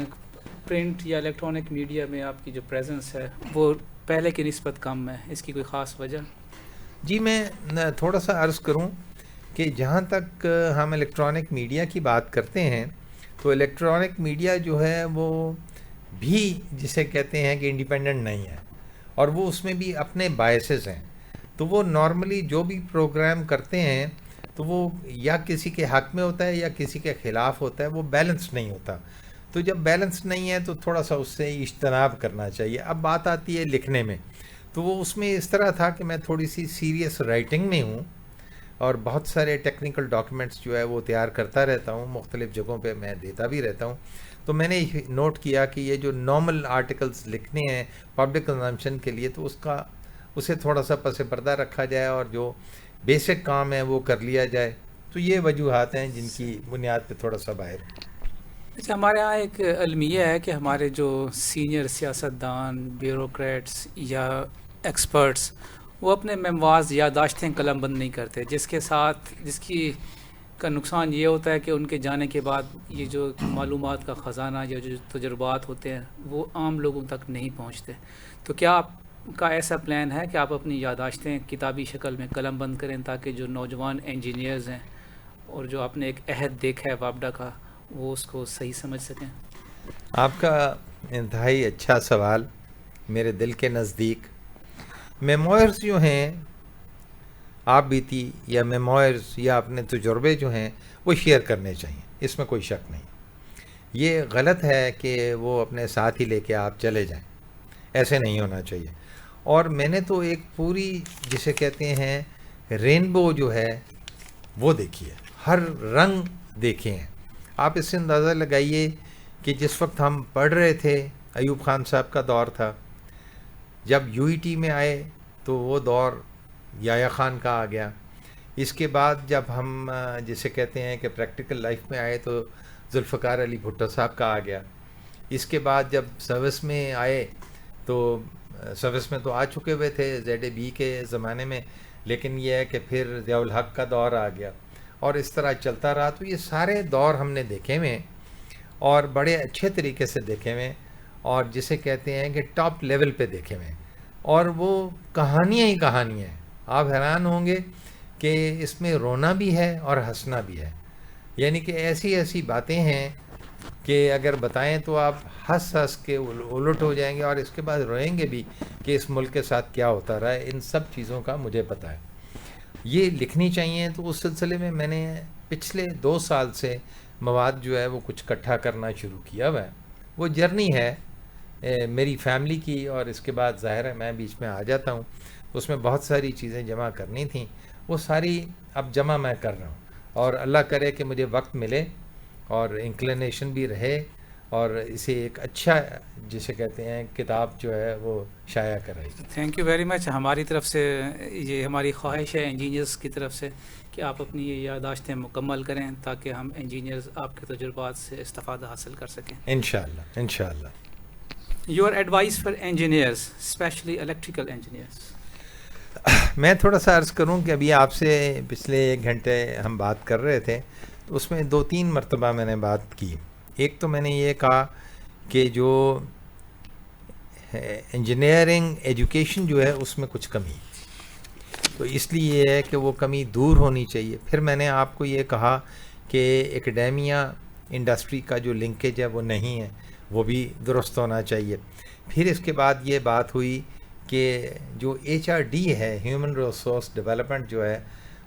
پرنٹ یا الیکٹرانک میڈیا میں آپ کی جو پریزنس ہے وہ پہلے کی نسبت کم ہے، اس کی کوئی خاص وجہ؟ جی میں تھوڑا سا عرض کروں کہ جہاں تک ہم الیکٹرانک میڈیا کی بات کرتے ہیں تو الیکٹرانک میڈیا جو ہے وہ بھی جسے کہتے ہیں کہ انڈیپینڈنٹ نہیں ہے، اور وہ اس میں بھی اپنے بائسز ہیں. تو وہ نارملی جو بھی پروگرام کرتے ہیں تو وہ یا کسی کے حق میں ہوتا ہے یا کسی کے خلاف ہوتا ہے، وہ بیلنس نہیں ہوتا. تو جب بیلنس نہیں ہے تو تھوڑا سا اس سے اجتناب کرنا چاہیے. اب بات آتی ہے لکھنے میں، تو وہ اس میں اس طرح تھا کہ میں تھوڑی سی سیریس رائٹنگ میں ہوں اور بہت سارے ٹیکنیکل ڈاکیومنٹس جو ہے وہ تیار کرتا رہتا ہوں، مختلف جگہوں پہ میں دیتا بھی رہتا ہوں. تو میں نے نوٹ کیا کہ یہ جو نارمل آرٹیکلز لکھنے ہیں پبلک کنزمپشن کے لیے، تو اسے تھوڑا سا پس پردہ رکھا جائے اور جو بیسک کام ہے وہ کر لیا جائے. تو یہ وجوہات ہیں جن کی بنیاد پہ تھوڑا سا باہر. اچھا، ہمارے یہاں ایک المیہ ہے کہ ہمارے جو سینئر سیاستدان، بیوروکریٹس یا ایکسپرٹس، وہ اپنے میموارز یادداشتیں قلم بند نہیں کرتے، جس کی کا نقصان یہ ہوتا ہے کہ ان کے جانے کے بعد یہ جو معلومات کا خزانہ یا جو تجربات ہوتے ہیں وہ عام لوگوں تک نہیں پہنچتے. تو کیا آپ کا ایسا پلان ہے کہ آپ اپنی یادداشتیں کتابی شکل میں قلم بند کریں تاکہ جو نوجوان انجینئرز ہیں اور جو آپ نے ایک عہد دیکھا ہے وابڈا کا، وہ اس کو صحیح سمجھ سکیں؟ آپ کا انتہائی اچھا سوال، میرے دل کے نزدیک. میموائرز جو ہیں، آپ بیتی یا میموائرز یا اپنے تجربے جو ہیں وہ شیئر کرنے چاہیے، اس میں کوئی شک نہیں. یہ غلط ہے کہ وہ اپنے ساتھ ہی لے کے آپ چلے جائیں، ایسے نہیں ہونا چاہیے. اور میں نے تو ایک پوری جسے کہتے ہیں رینبو جو ہے وہ دیکھی ہے، ہر رنگ دیکھے ہیں. آپ اس سے اندازہ لگائیے کہ جس وقت ہم پڑھ رہے تھے، ایوب خان صاحب کا دور تھا، جب یو ای ٹی میں آئے تو وہ دور یحییٰ خان کا آ گیا. اس کے بعد جب ہم جسے کہتے ہیں کہ پریکٹیکل لائف میں آئے تو ذوالفقار علی بھٹو صاحب کا آ گیا. اس کے بعد جب سروس میں آئے تو سروس میں تو آ چکے ہوئے تھے زیڈ اے بی کے زمانے میں، لیکن یہ ہے کہ پھر ضیاء الحق کا دور آ گیا اور اس طرح چلتا رہا. تو یہ سارے دور ہم نے دیکھے ہوئے اور بڑے اچھے طریقے سے دیکھے ہوئے، اور جسے کہتے ہیں کہ ٹاپ لیول پہ دیکھے ہوئے، اور وہ کہانیاں ہی کہانیاں ہیں. آپ حیران ہوں گے کہ اس میں رونا بھی ہے اور ہنسنا بھی ہے. یعنی کہ ایسی ایسی باتیں ہیں کہ اگر بتائیں تو آپ ہنس کے الٹ ہو جائیں گے، اور اس کے بعد روئیں گے بھی کہ اس ملک کے ساتھ کیا ہوتا رہا ہے. ان سب چیزوں کا مجھے پتہ ہے، یہ لکھنی چاہیے. تو اس سلسلے میں میں نے پچھلے 2 سال سے مواد جو ہے وہ کچھ اکٹھا کرنا شروع کیا ہوا ہے. وہ جرنی ہے میری فیملی کی، اور اس کے بعد ظاہر ہے میں بیچ میں آ جاتا ہوں، اس میں بہت ساری چیزیں جمع کرنی تھیں، وہ ساری اب جمع میں کر رہا ہوں. اور اللہ کرے کہ مجھے وقت ملے اور انکلینیشن بھی رہے اور اسے ایک اچھا جسے کہتے ہیں کتاب جو ہے وہ شائع کرائی. تھینک یو ویری مچ. ہماری طرف سے یہ ہماری خواہش ہے انجینئرز کی طرف سے کہ آپ اپنی یہ یادداشتیں مکمل کریں تاکہ ہم انجینئرز آپ کے تجربات سے استفادہ حاصل کر سکیں. انشاءاللہ انشاءاللہ. Your advice for engineers especially electrical engineers. میں تھوڑا سا عرض کروں کہ ابھی آپ سے پچھلے 1 گھنٹے ہم بات کر رہے تھے تو اس میں 2-3 مرتبہ میں نے بات کی. ایک تو میں نے یہ کہا کہ جو انجینئرنگ ایجوکیشن جو ہے اس میں کچھ کمی، تو اس لیے یہ ہے کہ وہ کمی دور ہونی چاہیے. پھر میں نے آپ کو یہ کہا کہ ایکڈیمیا انڈسٹری کا جو لنکیج ہے وہ نہیں ہے، وہ بھی درست ہونا چاہیے. پھر اس کے بعد یہ بات ہوئی کہ جو HRD ہے، ہیومن ریسورس ڈیولپمنٹ جو ہے،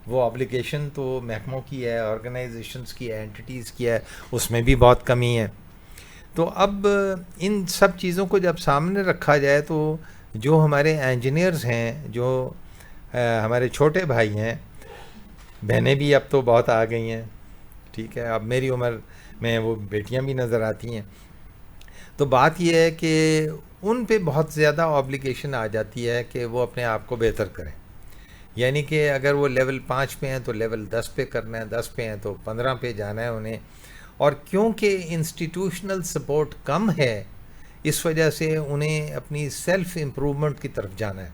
وہ آبلیگیشن تو محکموں کی ہے، آرگنائزیشنس کی ہے، اینٹیز کی ہے، اس میں بھی بہت کمی ہے. تو اب ان سب چیزوں کو جب سامنے رکھا جائے تو جو ہمارے انجینئرز ہیں، جو ہمارے چھوٹے بھائی ہیں، بہنیں بھی اب تو بہت آ گئی ہیں، ٹھیک ہے، اب میری عمر میں وہ بیٹیاں بھی نظر آتی ہیں. تو بات یہ ہے کہ ان پہ بہت زیادہ آبلیگیشن آ جاتی ہے کہ وہ اپنے آپ کو بہتر کریں. یعنی کہ اگر وہ لیول 5 پہ ہیں تو لیول 10 پہ کرنا ہے، 10 پہ ہیں تو 15 پہ جانا ہے انہیں. اور کیونکہ انسٹیٹیوشنل سپورٹ کم ہے، اس وجہ سے انہیں اپنی سیلف امپرومنٹ کی طرف جانا ہے.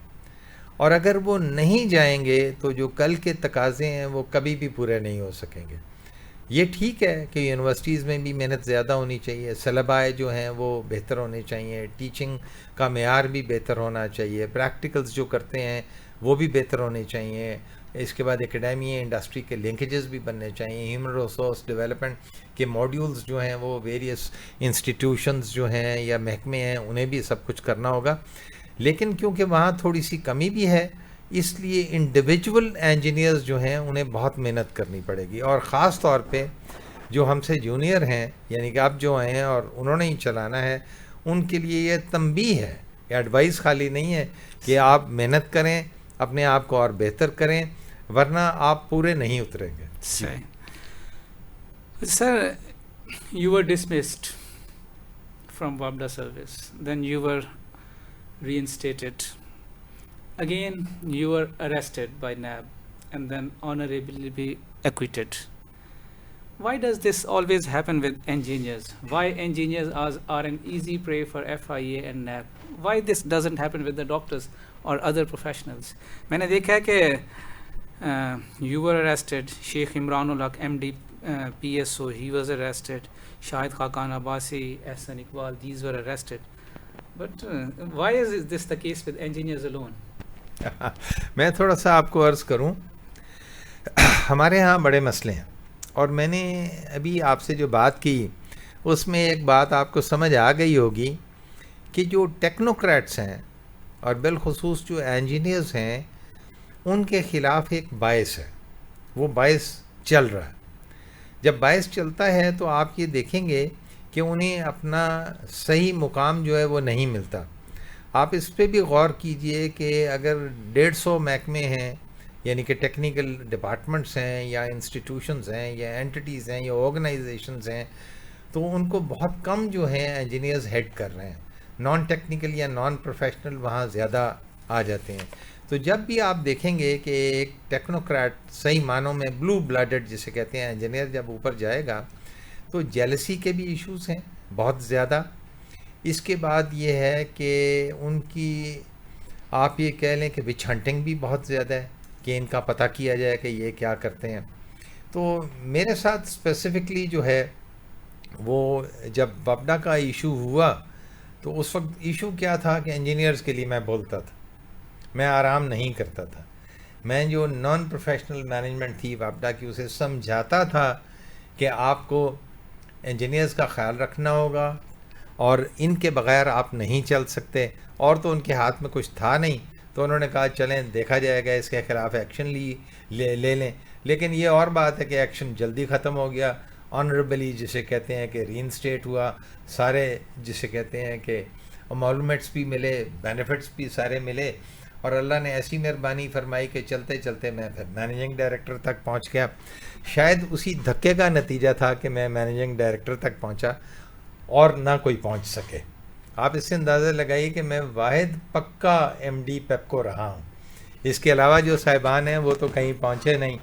اور اگر وہ نہیں جائیں گے تو جو کل کے تقاضے ہیں وہ کبھی بھی پورے نہیں ہو سکیں گے. یہ ٹھیک ہے کہ یونیورسٹیز میں بھی محنت زیادہ ہونی چاہیے، سلیبائے جو ہیں وہ بہتر ہونے چاہیے، ٹیچنگ کا معیار بھی بہتر ہونا چاہیے، پریکٹیکلز جو کرتے ہیں وہ بھی بہتر ہونے چاہیے. اس کے بعد اکیڈیمیا انڈسٹری کے لنکیجز بھی بننے چاہیے. ہیومن ریسورس ڈیولپمنٹ کے ماڈیولز جو ہیں وہ ویریس انسٹیٹیوشنز جو ہیں یا محکمے ہیں انہیں بھی سب کچھ کرنا ہوگا. لیکن کیونکہ وہاں تھوڑی سی کمی بھی ہے، اس لیے انڈیویجول انجینئرز جو ہیں انہیں بہت محنت کرنی پڑے گی. اور خاص طور پہ جو ہم سے جونیئر ہیں، یعنی کہ اب جو آئے ہیں اور انہوں نے ہی چلانا ہے، ان کے لیے یہ تنبیہ ہے، یہ ایڈوائس خالی نہیں ہے کہ آپ محنت کریں، اپنے آپ کو اور بہتر کریں، ورنہ آپ پورے نہیں اتریں گے. Sir, you were dismissed from WAPDA service, then you were reinstated. Again, you were arrested by NAB and then honorably be acquitted. Why does this always happen with engineers? Why engineers are an easy prey for FIA and NAB? Why this doesn't happen with the doctors or other professionals? میں نے دیکھا ہے کہ you were arrested. Sheikh Imran ul Haq, MD, PSO, he was arrested. Shahid Khaqan Abbasi, Ahsan Iqbal, these were arrested. But why is this the case with engineers alone? میں تھوڑا سا آپ کو عرض کروں، ہمارے ہاں بڑے مسئلے ہیں. اور میں نے ابھی آپ سے جو بات کی اس میں ایک بات آپ کو سمجھ آ گئی ہوگی کہ جو ٹیکنوکریٹس ہیں اور بالخصوص جو انجینئرز ہیں ان کے خلاف ایک باعث ہے، وہ باعث چل رہا ہے. جب باعث چلتا ہے تو آپ یہ دیکھیں گے کہ انہیں اپنا صحیح مقام جو ہے وہ نہیں ملتا. آپ اس پہ بھی غور کیجئے کہ اگر 150 محکمے ہیں، یعنی کہ ٹیکنیکل ڈپارٹمنٹس ہیں یا انسٹیٹیوشنز ہیں یا اینٹیز ہیں یا آرگنائزیشنز ہیں، تو ان کو بہت کم جو ہیں انجینئرز ہیڈ کر رہے ہیں. نان ٹیکنیکل یا نان پروفیشنل وہاں زیادہ آ جاتے ہیں. تو جب بھی آپ دیکھیں گے کہ ایک ٹیکنوکریٹ صحیح معنوں میں بلو بلڈڈ جسے کہتے ہیں انجینئر جب اوپر جائے گا تو جیلسی کے بھی ایشوز ہیں بہت زیادہ. اس کے بعد یہ ہے کہ ان کی آپ یہ کہہ لیں کہ وچ ہنٹنگ بھی بہت زیادہ ہے کہ ان کا پتہ کیا جائے کہ یہ کیا کرتے ہیں. تو میرے ساتھ اسپیسیفکلی جو ہے وہ جب وابڈا کا ایشو ہوا تو اس وقت ایشو کیا تھا کہ انجینئرز کے لیے میں بولتا تھا، میں آرام نہیں کرتا تھا. میں جو نان پروفیشنل مینجمنٹ تھی وابڈا کی اسے سمجھاتا تھا کہ آپ کو انجینئرز کا خیال رکھنا ہوگا اور ان کے بغیر آپ نہیں چل سکتے. اور تو ان کے ہاتھ میں کچھ تھا نہیں، تو انہوں نے کہا چلیں دیکھا جائے گا، اس کے خلاف ایکشن لے لیں. لیکن یہ اور بات ہے کہ ایکشن جلدی ختم ہو گیا، آنریبلی جسے کہتے ہیں کہ ری انسٹیٹ ہوا، سارے جسے کہتے ہیں کہ معلوماتس بھی ملے، بینیفٹس بھی سارے ملے. اور اللہ نے ایسی مہربانی فرمائی کہ چلتے چلتے میں پھر مینیجنگ ڈائریکٹر تک پہنچ گیا. شاید اسی دھکے کا نتیجہ تھا کہ میں مینیجنگ ڈائریکٹر تک پہنچا اور نہ کوئی پہنچ سکے. آپ اس سے اندازہ لگائیے کہ میں واحد پکا ایم ڈی پیپکو رہا ہوں، اس کے علاوہ جو صاحبان ہیں وہ تو کہیں پہنچے نہیں.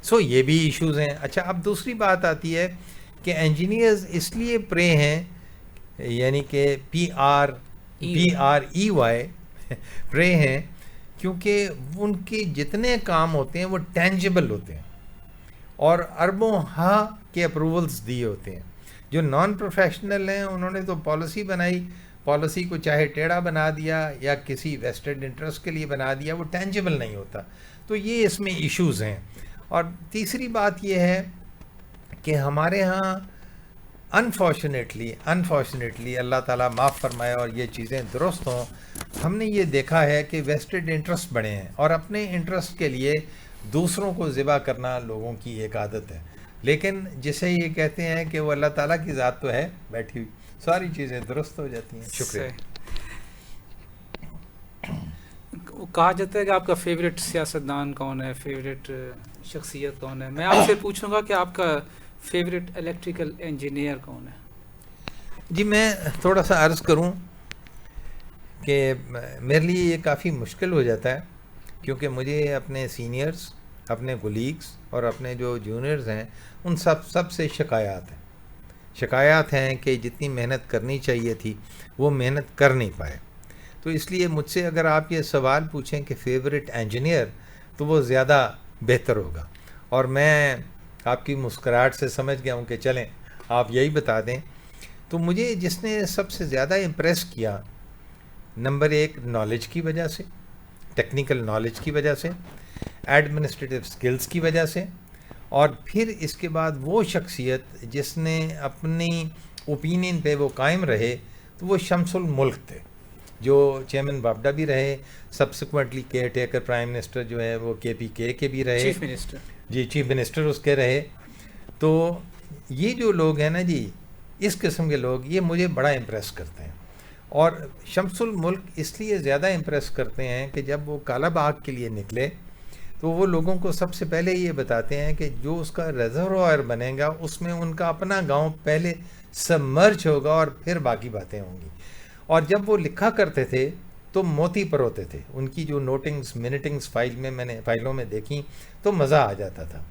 سو یہ بھی ایشوز ہیں. اچھا، اب دوسری بات آتی ہے کہ انجینئرز اس لیے پرے ہیں، یعنی کہ PREY پرے ہیں، کیونکہ ان کے جتنے کام ہوتے ہیں وہ ٹینجیبل ہوتے ہیں اور اربوں ہاں کے اپروولز دیے ہوتے ہیں. جو نان پروفیشنل ہیں انہوں نے تو پالیسی بنائی، پالیسی کو چاہے ٹیڑھا بنا دیا یا کسی ویسٹڈ انٹرسٹ کے لیے بنا دیا، وہ ٹینجیبل نہیں ہوتا. تو یہ اس میں ایشوز ہیں. اور تیسری بات یہ ہے کہ ہمارے ہاں انفارچونیٹلی اللہ تعالیٰ معاف فرمائے اور یہ چیزیں درست ہوں، ہم نے یہ دیکھا ہے کہ ویسٹڈ انٹرسٹ بڑھے ہیں اور اپنے انٹرسٹ کے لیے دوسروں کو ذبح کرنا لوگوں کی ایک عادت ہے. لیکن جسے یہ کہتے ہیں کہ وہ اللہ تعالیٰ کی ذات تو ہے بیٹھی ہوئی، ساری چیزیں درست ہو جاتی ہیں. شکریہ. کہا جاتا ہے کہ آپ کا فیوریٹ سیاستدان کون ہے، فیوریٹ شخصیت کون ہے. میں آپ سے پوچھوں گا کہ آپ کا فیوریٹ الیکٹریکل انجینئر کون ہے؟ جی میں تھوڑا سا عرض کروں کہ میرے لیے یہ کافی مشکل ہو جاتا ہے، کیونکہ مجھے اپنے سینئرز، اپنے کولیگز اور اپنے جو جونیئرز ہیں ان سب سے شکایات ہیں کہ جتنی محنت کرنی چاہیے تھی وہ محنت کر نہیں پائے. تو اس لیے مجھ سے اگر آپ یہ سوال پوچھیں کہ فیوریٹ انجینئر، تو وہ زیادہ بہتر ہوگا. اور میں آپ کی مسکراہٹ سے سمجھ گیا ہوں کہ چلیں آپ یہی بتا دیں. تو مجھے جس نے سب سے زیادہ امپریس کیا، نمبر 1 نالج کی وجہ سے، ٹیکنیکل نالج کی وجہ سے، ایڈمنسٹریٹو سکلز کی وجہ سے، اور پھر اس کے بعد وہ شخصیت جس نے اپنی اوپینین پہ وہ قائم رہے، تو وہ شمس الملک تھے، جو چیئرمین باپڈا بھی رہے، subsequently care taker prime minister جو ہے وہ KPK کے بھی رہے، چیف منسٹر. جی چیف منسٹر اس کے رہے. تو یہ جو لوگ ہیں نا جی، اس قسم کے لوگ یہ مجھے بڑا امپریس کرتے ہیں. اور شمس الملک اس لیے زیادہ امپریس کرتے ہیں کہ جب وہ کالا باغ کے لیے نکلے تو وہ لوگوں کو سب سے پہلے یہ بتاتے ہیں کہ جو اس کا ریزروائر بنے گا اس میں ان کا اپنا گاؤں پہلے سبمرج ہوگا اور پھر باقی باتیں ہوں گی. اور جب وہ لکھا کرتے تھے تو موتی پر ہوتے تھے. ان کی جو منٹنگز فائلوں میں دیکھیں تو مزہ آ جاتا تھا.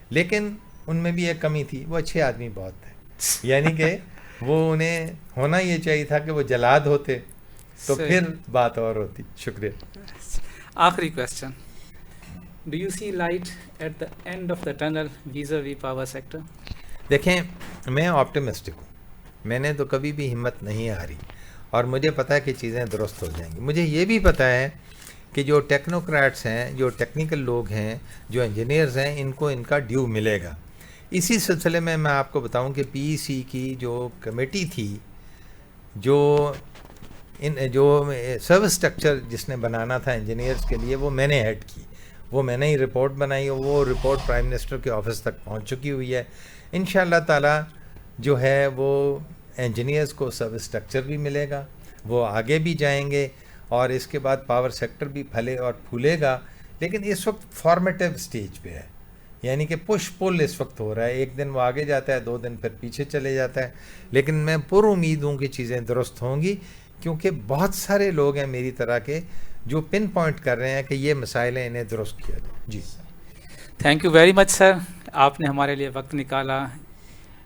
لیکن ان میں بھی ایک کمی تھی، وہ اچھے آدمی بہت تھے. یعنی کہ وہ انہیں ہونا یہ چاہیے تھا کہ وہ جلاد ہوتے تو پھر بات اور ہوتی. شکریہ. آخری question, do you see light at the end of the tunnel vis-a-vis power sector? دیکھیں میں آپٹیمسٹک ہوں، میں نے تو کبھی بھی ہمت نہیں ہاری اور مجھے پتہ ہے کہ چیزیں درست ہو جائیں گی. مجھے یہ بھی پتہ ہے کہ جو ٹیکنوکریٹس ہیں، جو ٹیکنیکل لوگ ہیں، جو انجینئرز ہیں، ان کو ان کا ڈیو ملے گا. اسی سلسلے میں آپ کو بتاؤں کہ PEC کی جو کمیٹی تھی، جو سروس اسٹرکچر جس نے بنانا تھا انجینئرز کے لیے، وہ میں نے ہیڈ کی، وہ میں نے ہی رپورٹ بنائی، اور وہ رپورٹ پرائم منسٹر کے آفس تک پہنچ چکی ہوئی ہے. انشاءاللہ تعالی جو ہے وہ انجینئرز کو سروس اسٹرکچر بھی ملے گا، وہ آگے بھی جائیں گے، اور اس کے بعد پاور سیکٹر بھی پھلے اور پھولے گا. لیکن اس وقت فارمیٹیو سٹیج پہ ہے، یعنی کہ پش پل اس وقت ہو رہا ہے. ایک دن وہ آگے جاتا ہے، 2 دن پھر پیچھے چلے جاتا ہے. لیکن میں پر امید ہوں کہ چیزیں درست ہوں گی، کیونکہ بہت سارے لوگ ہیں میری طرح کے جو پن پوائنٹ کر رہے ہیں کہ یہ مسائل ہیں، انہیں درست کیا جائے. جی thank you very much sir, آپ نے ہمارے لیے وقت نکالا.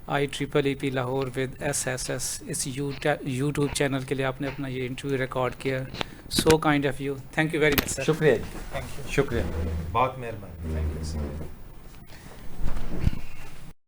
IEEE لاہور ود SSS اس YouTube چینل کے لیے آپ نے اپنا یہ انٹرویو ریکارڈ کیا. So kind of you. Thank you very much sir. شکریہ جی، شکریہ، بہت مہربانی. Thank you.